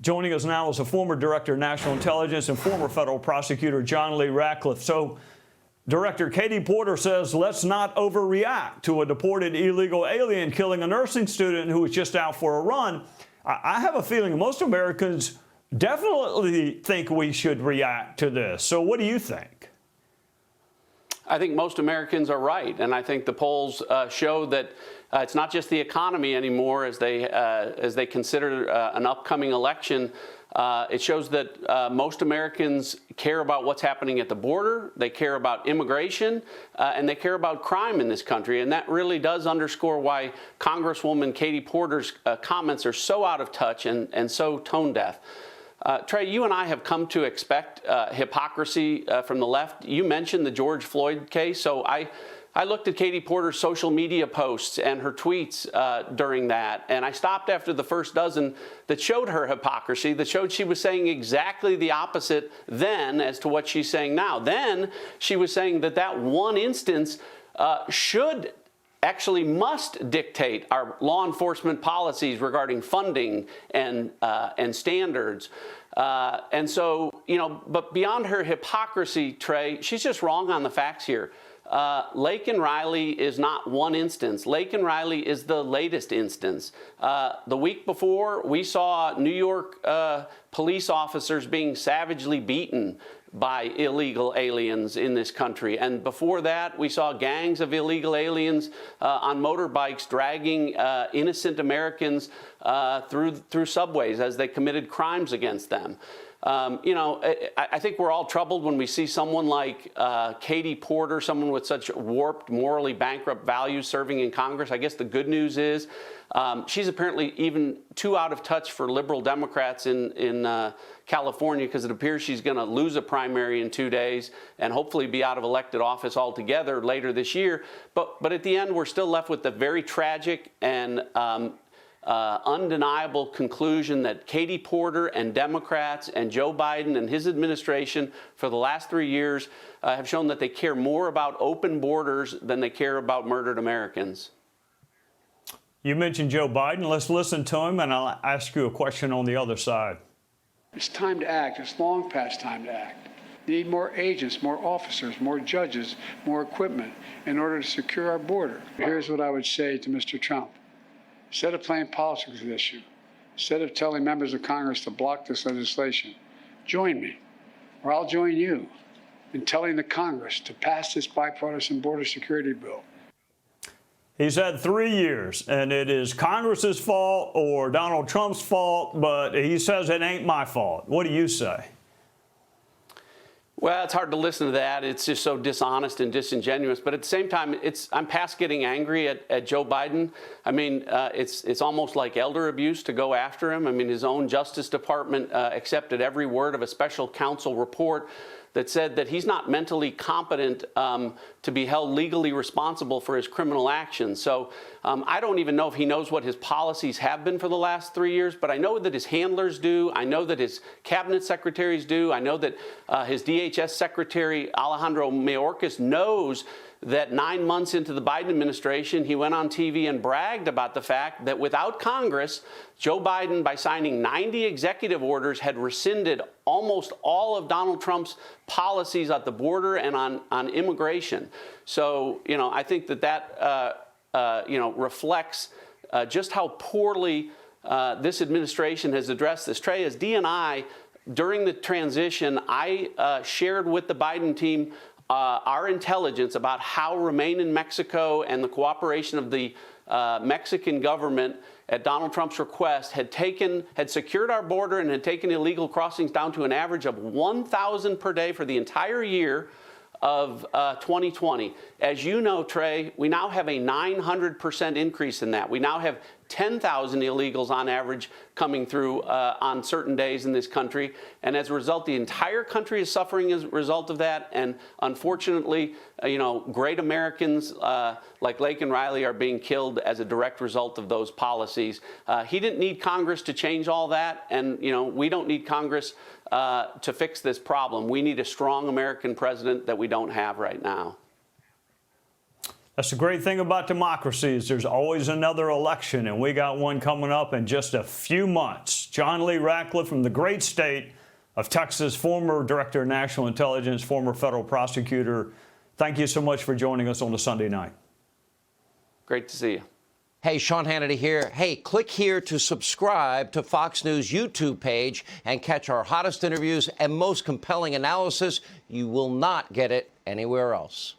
Joining us now is a former Director of National Intelligence and former federal prosecutor John Lee Ratcliffe. So, Director Katie Porter says, let's not overreact to a deported illegal alien killing a nursing student who was just out for a run. I have a feeling most Americans definitely think we should react to this. So what do you think? I think most Americans are right, and I think the polls show that it's not just the economy anymore as they consider an upcoming election. It shows that most Americans care about what's happening at the border, they care about immigration, and they care about crime in this country. And that really does underscore why Congresswoman Katie Porter's comments are so out of touch and so tone deaf. Trey, you and I have come to expect hypocrisy from the left. You mentioned the George Floyd case, so I looked at Katie Porter's social media posts and her tweets during that, and I stopped after the first dozen that showed her hypocrisy, that showed she was saying exactly the opposite then as to what she's saying now. Then she was saying that one instance must dictate our law enforcement policies regarding funding and standards. And so, but beyond her hypocrisy, Trey, she's just wrong on the facts here. Laken Riley is not one instance. Laken Riley is the latest instance. The week before, we saw New York police officers being savagely beaten by illegal aliens in this country. And before that, we saw gangs of illegal aliens on motorbikes dragging innocent Americans through subways as they committed crimes against them. I think we're all troubled when we see someone like Katie Porter, someone with such warped, morally bankrupt values serving in Congress. I guess the good news is she's apparently even too out of touch for liberal Democrats in California, because it appears she's going to lose a primary in 2 days and hopefully be out of elected office altogether later this year. But at the end, we're still left with the very tragic and undeniable conclusion that Katie Porter and Democrats and Joe Biden and his administration for the last 3 years have shown that they care more about open borders than they care about murdered Americans. You mentioned Joe Biden. Let's listen to him, and I'll ask you a question on the other side. It's time to act. It's long past time to act. You need more agents, more officers, more judges, more equipment in order to secure our border. Here's what I would say to Mr. Trump. Instead of playing politics with this issue, instead of telling members of Congress to block this legislation, join me, or I'll join you in telling the Congress to pass this bipartisan border security bill. He's had 3 years, and it is Congress's fault or Donald Trump's fault, but he says it ain't my fault. What do you say? Well, it's hard to listen to that. It's just so dishonest and disingenuous. But at the same time, I'm past getting angry at Joe Biden. I mean, it's almost like elder abuse to go after him. I mean, his own Justice Department accepted every word of a special counsel report that said that he's not mentally competent to be held legally responsible for his criminal actions. So I don't even know if he knows what his policies have been for the last 3 years, but I know that his handlers do. I know that his cabinet secretaries do. I know that his DHS secretary, Alejandro Mayorkas, knows that 9 months into the Biden administration, he went on TV and bragged about the fact that without Congress, Joe Biden, by signing 90 executive orders, had rescinded almost all of Donald Trump's policies at the border and on immigration. So, I think that reflects just how poorly this administration has addressed this. Trey, as DNI, during the transition, I shared with the Biden team our intelligence about how Remain in Mexico and the cooperation of the Mexican government at Donald Trump's request had secured our border and had taken illegal crossings down to an average of 1,000 per day for the entire year of 2020. As you know, Trey, we now have a 900% increase in that. We now have 10,000 illegals on average coming through on certain days in this country. And as a result, the entire country is suffering as a result of that. And unfortunately, great Americans like Laken Riley are being killed as a direct result of those policies. He didn't need Congress to change all that. And, we don't need Congress to fix this problem. We need a strong American president that we don't have right now. That's the great thing about democracy is there's always another election, and we got one coming up in just a few months. John Lee Ratcliffe from the great state of Texas, former Director of National Intelligence, former federal prosecutor. Thank you so much for joining us on a Sunday night. Great to see you. Hey, Sean Hannity here. Hey, click here to subscribe to Fox News YouTube page and catch our hottest interviews and most compelling analysis. You will not get it anywhere else.